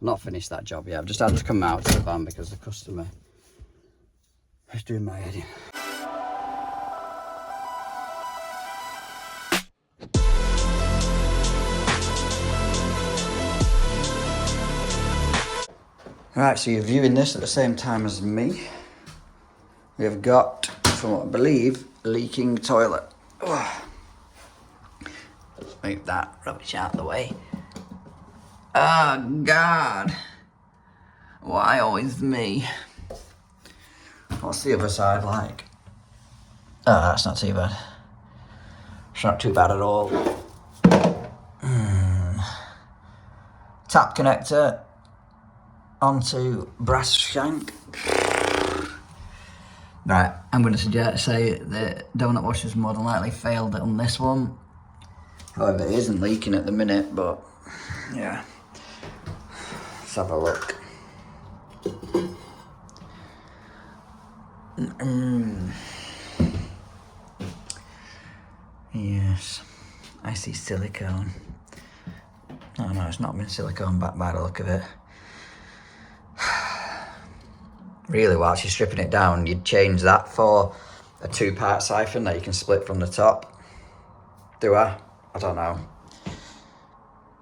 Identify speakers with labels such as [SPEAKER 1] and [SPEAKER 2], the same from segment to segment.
[SPEAKER 1] not finished that job yet. I've just had to come out to the van because the customer is doing my head in. Right, so you're viewing this at the same time as me. We've got, from what I believe, a leaking toilet. Ugh. Move that rubbish out of the way. Oh, God. Why always me? What's the other side like? Oh, that's not too bad. It's not too bad at all. Tap connector onto brass shank. Right, I'm going to say the donut washer's more than likely failed on this one. However, it isn't leaking at the minute, but yeah. Let's have a look. Yes, I see silicone. Oh no, it's not been silicone back by the look of it. Really, whilst you're stripping it down, you'd change that for a 2-part siphon that you can split from the top. Do I? I don't know.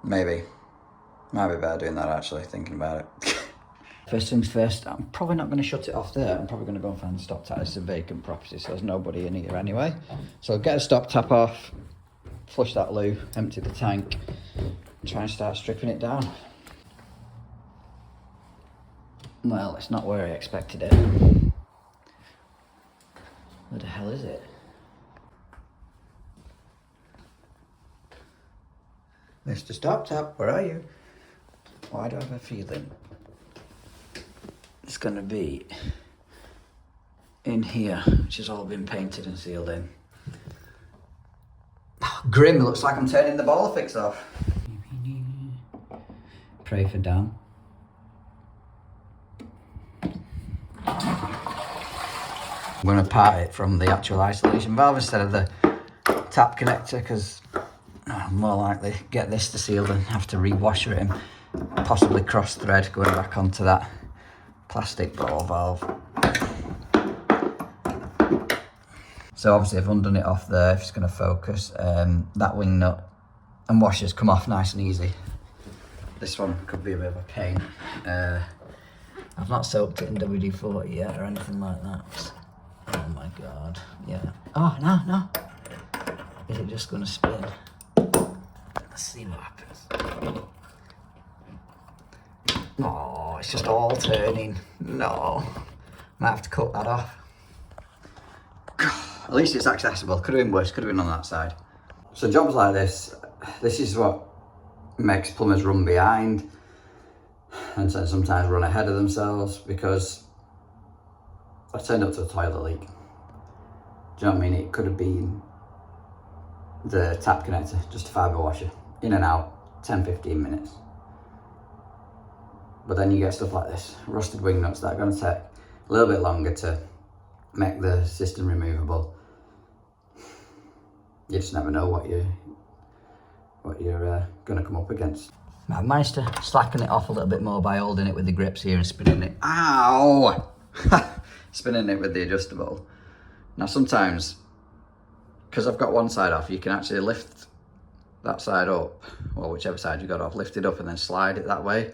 [SPEAKER 1] Maybe. Might be better doing that actually, thinking about it. First things first, I'm probably not going to shut it off there. I'm probably going to go and find a stop tap. It's a vacant property, so there's nobody in here anyway. So get a stop tap off, flush that loo, empty the tank, and try and start stripping it down. Well, it's not where I expected it. Where the hell is it? Mr. Stop Tap, where are you? Why do I have a feeling it's going to be in here, which has all been painted and sealed in. Oh, grim, looks like I'm turning the ball fix off. Pray for Dan. I'm going to part it from the actual isolation valve instead of the tap connector, because I'll more likely get this to seal than have to re-washer it and possibly cross thread going back onto that plastic ball valve. So obviously I've undone it off there, if it's going to focus. That wing nut and washers come off nice and easy. This one could be a bit of a pain. I've not soaked it in WD-40 yet or anything like that. Oh my God, yeah. Oh, no. Is it just gonna spin? Let's see what happens. Oh, it's just all turning. No. Might have to cut that off. At least it's accessible. Could have been worse, could have been on that side. So jobs like this is what makes plumbers run behind and sometimes run ahead of themselves, because I turned up to a toilet leak. Do you know what I mean? It could have been the tap connector, just a fibre washer, in and out, 10-15 minutes. But then you get stuff like this, rusted wing nuts that are going to take a little bit longer to make the system removable. You just never know what you're going to come up against. I've managed to slacken it off a little bit more by holding it with the grips here and spinning it. Ow! Spinning it with the adjustable. Now sometimes, because I've got one side off, you can actually lift that side up, or whichever side you got off, lift it up and then slide it that way.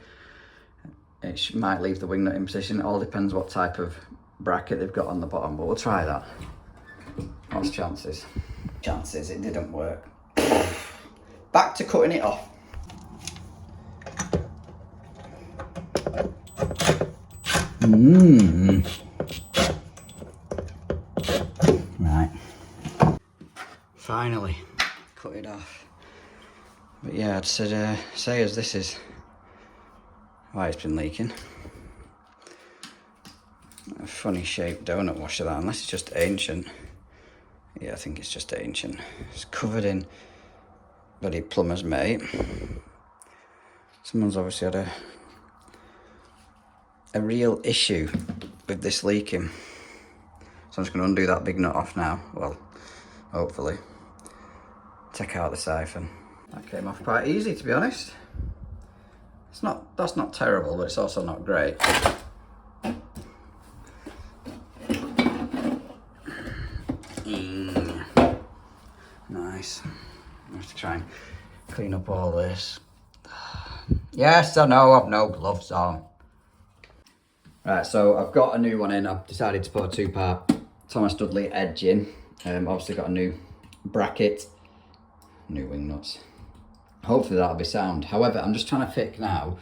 [SPEAKER 1] It might leave the wing nut in position. It all depends what type of bracket they've got on the bottom, but we'll try that. What's chances? Chances it didn't work. Back to cutting it off. Right. Finally cut it off. But yeah, I'd say as this is why it's been leaking. A funny shaped donut washer that, unless it's just ancient. Yeah, I think it's just ancient. It's covered in bloody plumber's mate. Someone's obviously had a real issue with this leaking. So I'm just going to undo that big nut off now. Well, hopefully. Take out the siphon. That came off quite easy, to be honest. That's not terrible, but it's also not great. Nice. I have to try and clean up all this. Yes, I know I've no gloves on. Right, so I've got a new one in. I've decided to put a 2-part Thomas Dudley edge in. Obviously got a new bracket, new wing nuts. Hopefully that'll be sound. However, I'm just trying to pick now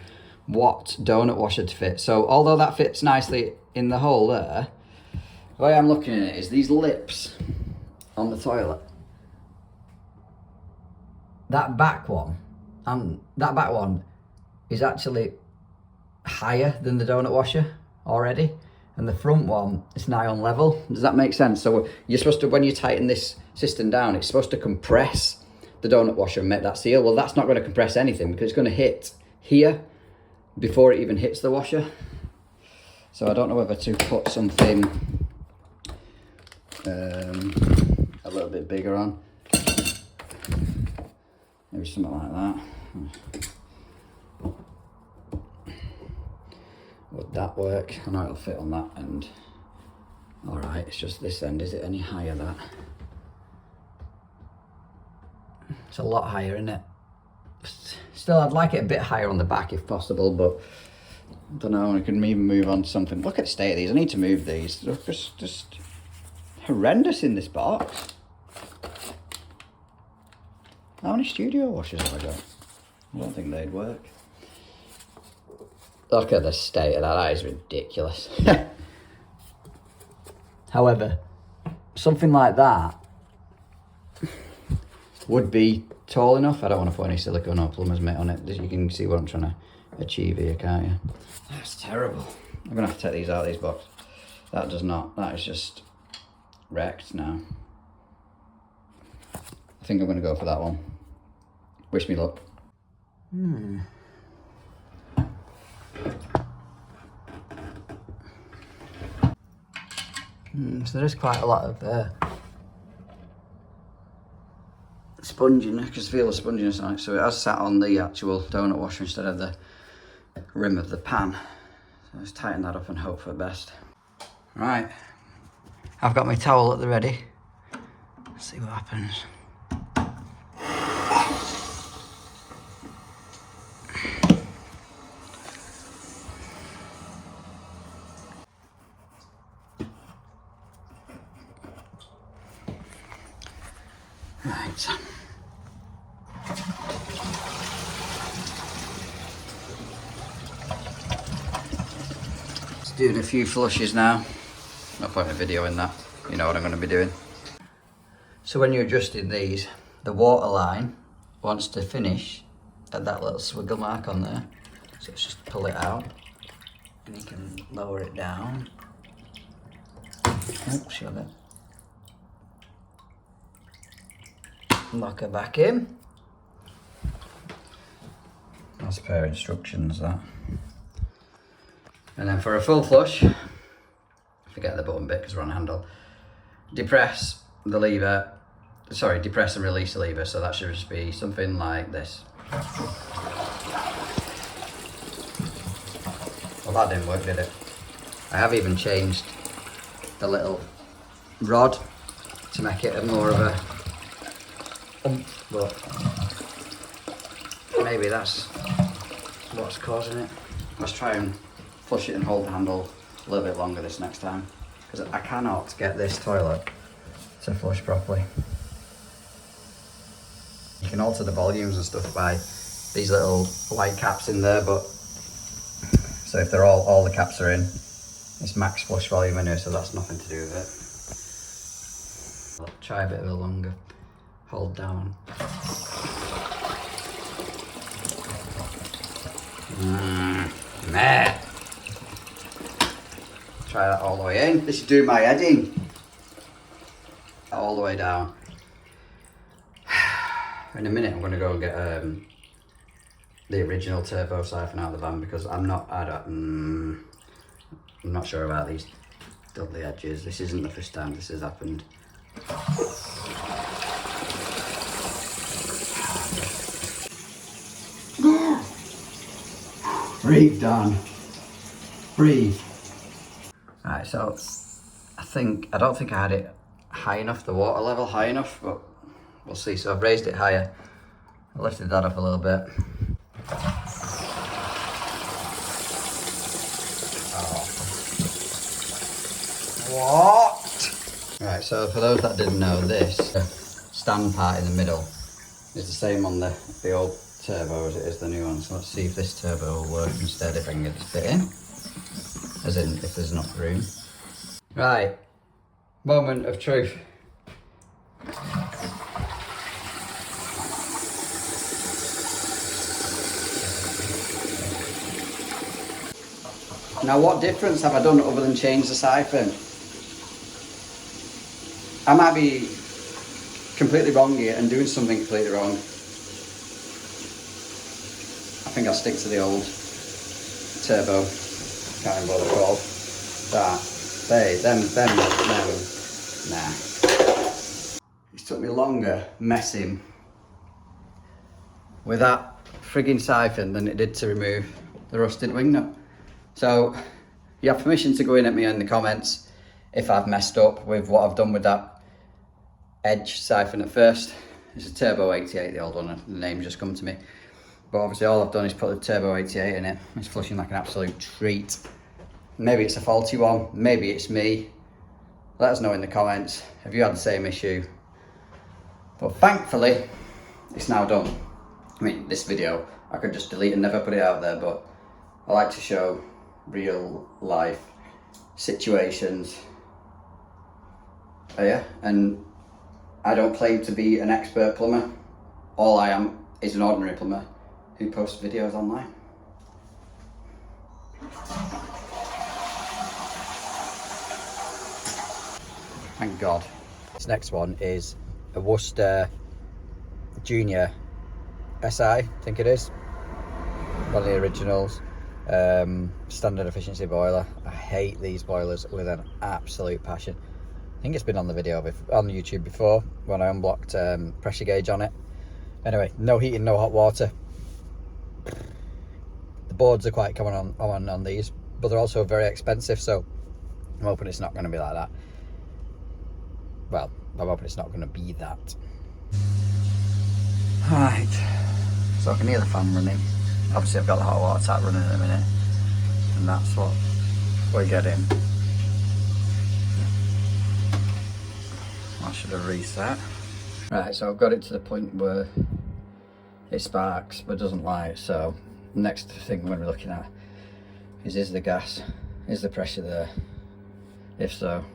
[SPEAKER 1] what donut washer to fit. So although that fits nicely in the hole there, the way I'm looking at it is these lips on the toilet. That back one, and that back one is actually higher than the donut washer already, and the front one is nigh on level. Does that make sense? So you're supposed to, when you tighten this system down, it's supposed to compress the donut washer and make that seal. Well, that's not going to compress anything because it's going to hit here before it even hits the washer. So I don't know whether to put something a little bit bigger on. Maybe something like that. Would that work? I know it'll fit on that end. Alright, it's just this end. Is it any higher, that? It's a lot higher, isn't it? Still, I'd like it a bit higher on the back if possible, but I don't know, I can even move on to something. Look at the state of these. I need to move these. They're just horrendous in this box. How many studio washers have I got? I don't think they'd work. Look at the state of that. That is ridiculous. However, something like that would be tall enough. I don't want to put any silicone or plumber's mitt on it. You can see what I'm trying to achieve here, can't you? That's terrible. I'm going to have to take these out of these boxes. That does not. That is just wrecked now. I think I'm going to go for that one. Wish me luck. So there is quite a lot of sponging. I can feel the sponginess on it. So it has sat on the actual donut washer instead of the rim of the pan. So let's tighten that up and hope for the best. Right, I've got my towel at the ready. Let's see what happens. Right. Just doing a few flushes now. No point in videoing that. You know what I'm going to be doing. So when you're adjusting these, the water line wants to finish at that little swiggle mark on there. So let's just pull it out. And you can lower it down. Oh, shove it. Lock her back in. That's a pair of instructions, that. And then for a full flush, forget the button bit because we're on a handle, depress the lever, depress and release the lever, so that should just be something like this. Well, that didn't work, did it? I have even changed the little rod to make it more of a but maybe that's what's causing it. Let's try and flush it and hold the handle a little bit longer this next time, because I cannot get this toilet to flush properly. You can alter the volumes and stuff by these little white caps in there, but so if they're all the caps are in, it's max flush volume in here, so that's nothing to do with it. I'll try a bit of a longer hold down. Meh. Try that all the way in. This is doing my head in. All the way down. In a minute I'm going to go and get the original turbo siphon out of the van, because I'm not sure about these Dudley edges. This isn't the first time this has happened. Breathe, Dan. Breathe. Right, so I don't think I had it high enough, the water level high enough, but we'll see. So I've raised it higher. I lifted that up a little bit. Oh. What? Right, so for those that didn't know, this stand part in the middle is the same on the old turbo as it is the new one. So let's see if this turbo will work instead, if I can get this bit in. As in, if there's enough room. Right, moment of truth. Now what difference have I done other than change the siphon? I might be completely wrong here and doing something completely wrong. I think I'll stick to the old turbo. Can't remember what they're called. Nah. It took me longer messing with that frigging siphon than it did to remove the rusted wing nut. So you have permission to go in at me in the comments if I've messed up with what I've done with that edge siphon at first. It's a Turbo 88, the old one, the name just come to me. But obviously all I've done is put the Turbo 88 in it. It's flushing like an absolute treat. Maybe it's a faulty one, maybe it's me. Let us know in the comments if you had the same issue. But thankfully, it's now done. I mean, this video, I could just delete and never put it out there, but I like to show real life situations. Oh yeah, and I don't claim to be an expert plumber. All I am is an ordinary plumber who posts videos online. Thank God. This next one is a Worcester Junior SI, I think it is. One of the originals. Standard efficiency boiler. I hate these boilers with an absolute passion. I think it's been on the video on YouTube before when I unblocked pressure gauge on it. Anyway, no heating, no hot water. The boards are quite common on these, but they're also very expensive, so I'm hoping it's not going to be like that. Well, I'm hoping it's not going to be that. Right, so I can hear the fan running. Obviously I've got the hot water tap running in a minute, and that's what we're getting. I should have reset. Right, so I've got it to the point where it sparks but doesn't light, so the next thing we're going to be looking at is the gas, is the pressure there? If so,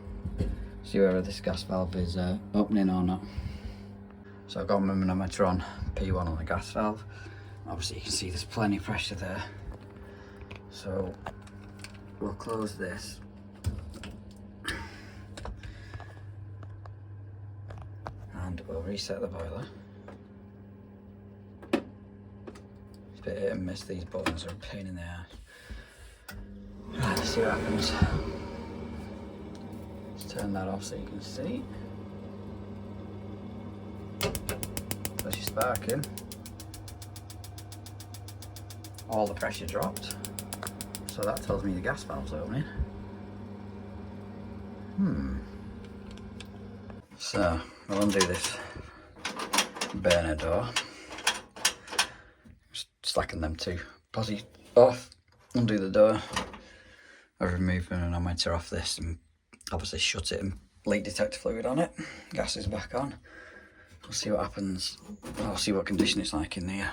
[SPEAKER 1] see whether this gas valve is opening or not. So I've got my manometer on P1 on the gas valve. Obviously you can see there's plenty of pressure there. So we'll close this. And we'll reset the boiler. It's a bit hit and miss, these buttons are a pain in the ass. Right, let's see what happens. Let's turn that off so you can see. As you're sparking, all the pressure dropped, so that tells me the gas valve's opening. So we'll undo this burner door, just slacken them two posy off, undo the door. I've removed the manometer off this and obviously shut it and leak detector fluid on it. Gas is back on. We'll see what happens. I'll see what condition it's like in there.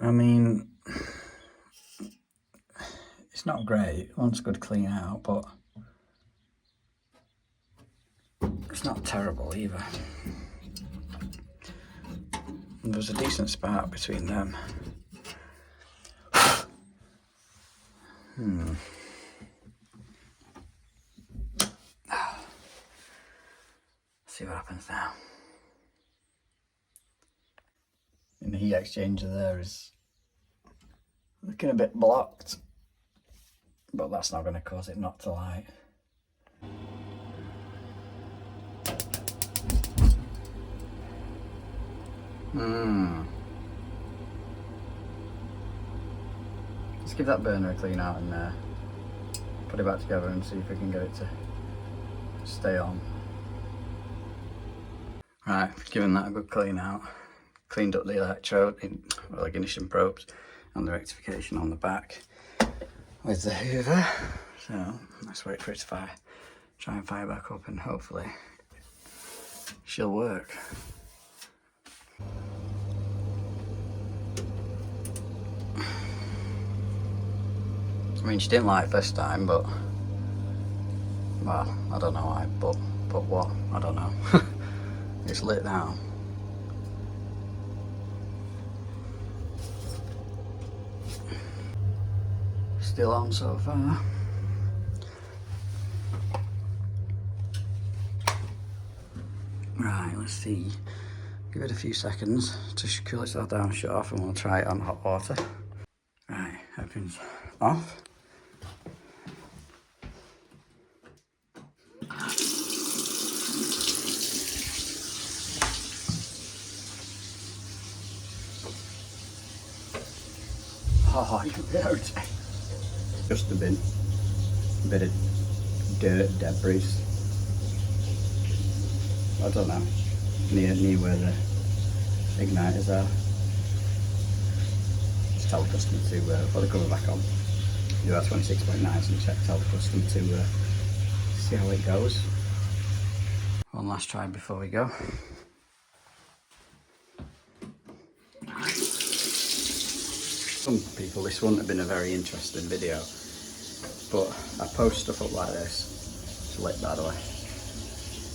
[SPEAKER 1] I mean, it's not great. It wants good clean out, but it's not terrible either. And there's a decent spark between them. See what happens now. And the heat exchanger there is looking a bit blocked, but that's not going to cause it not to light. give that burner a clean out and put it back together and see if we can get it to stay on. Right, given that a good clean out, cleaned up the electrode, well, ignition probes and the rectification on the back with the hoover. So let's wait for it to fire, try and fire back up, and hopefully she'll work. I mean, she didn't like it first time, but, well, I don't know why, but what? I don't know. It's lit now. Still on so far. Right, let's see. Give it a few seconds to cool itself down, shut off, and we'll try it on hot water. Right, everything's off. Oh, you heard it. Just a bit of dirt, debris. I don't know, near where the igniters are. Just tell the customer to put the cover back on. Do that 26.9 and check, tell the customer to see how it goes. One last try before we go. Some people, this wouldn't have been a very interesting video, but I post stuff up like this. It's lit, by the way.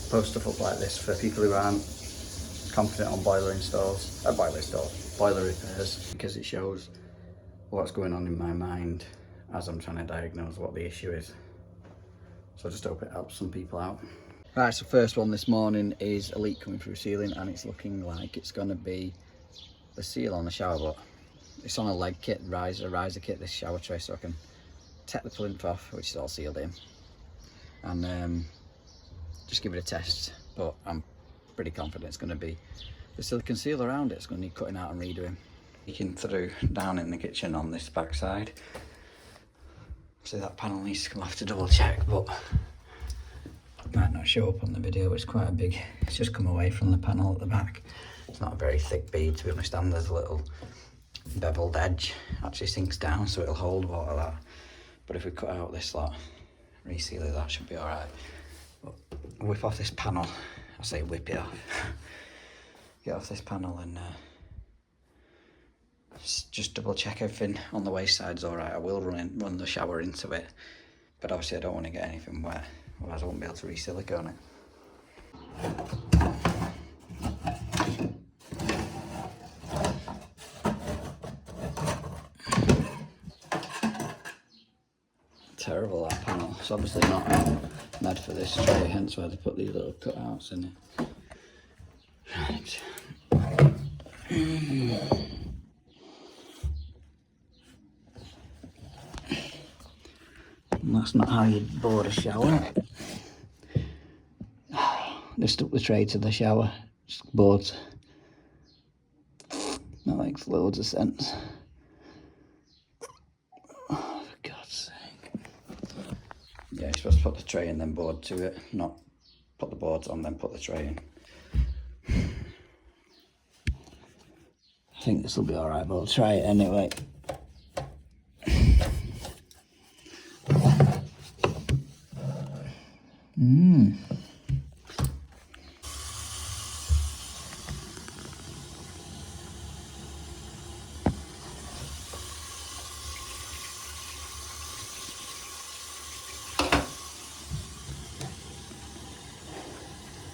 [SPEAKER 1] Post stuff up like this for people who aren't confident on boiler repairs, because it shows what's going on in my mind as I'm trying to diagnose what the issue is. So I just hope it helps some people out. Right, so first one this morning is a leak coming through ceiling, and it's looking like it's going to be the seal on the shower butt. It's on a leg kit, riser kit, this shower tray, so I can take the plinth off, which is all sealed in, and just give it a test. But I'm pretty confident it's going to be the silicone seal around it. It's going to need cutting out and redoing. Leaking through down in the kitchen on this back side. So that panel needs to come off to double check, but it might not show up on the video, but it's quite a big, it's just come away from the panel at the back. It's not a very thick bead, to be honest, and there's a little beveled edge, actually sinks down, so it'll hold water, that. But if we cut out this lot, reseal it, that should be alright. But whip off this panel, I say whip it off. Get off this panel and just double check everything on the waste side's alright. I will run the shower into it, but obviously I don't want to get anything wet, otherwise I won't be able to re-silicone it. Terrible, that panel. It's obviously not made for this tray, hence why they put these little cutouts in it. Right. And that's not how you board a shower. They stuck the tray to the shower boards. That makes loads of sense. Yeah, you're supposed to put the tray and then board to it, not put the boards on then put the tray in. I think this will be alright, but we'll try it anyway.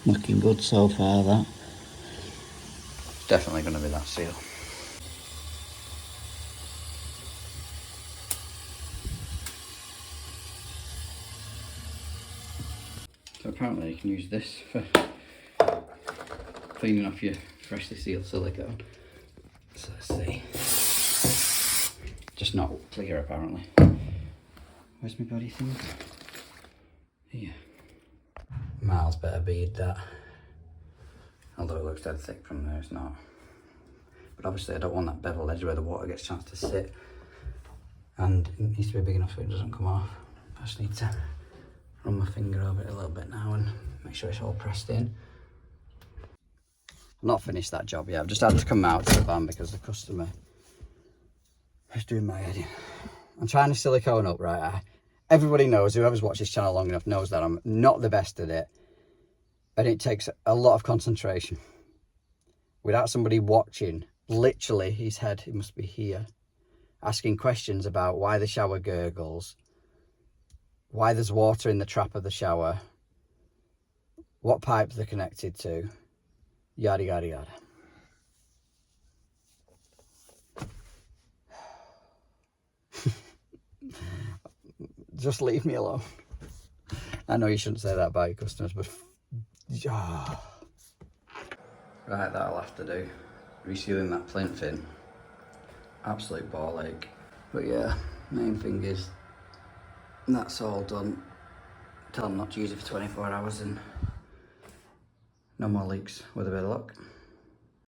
[SPEAKER 1] Looking good so far, that. Definitely going to be that seal. So apparently you can use this for cleaning off your freshly sealed silicone. So let's see. Just not clear apparently. Where's my bloody thing? Here. Miles better bead, that. Although it looks dead thick from there, it's not. But obviously I don't want that bevel edge where the water gets a chance to sit And it needs to be big enough so it doesn't come off. I just need to run my finger over it a little bit now and make sure it's all pressed in. I've not finished that job yet. I've just had to come out to the van because the customer is doing my head in. I'm trying to silicone up, right? Everybody knows, whoever's watched this channel long enough knows that I'm not the best at it. And it takes a lot of concentration. Without somebody watching, literally his head, it must be here, asking questions about why the shower gurgles, why there's water in the trap of the shower, what pipes they're connected to, yada, yada, yada. Just leave me alone. I know you shouldn't say that about your customers, but... Right, that'll have to do. Resealing that plinth in. Absolute ball ache. But yeah, main thing is, that's all done. Tell them not to use it for 24 hours and no more leaks with a bit of luck.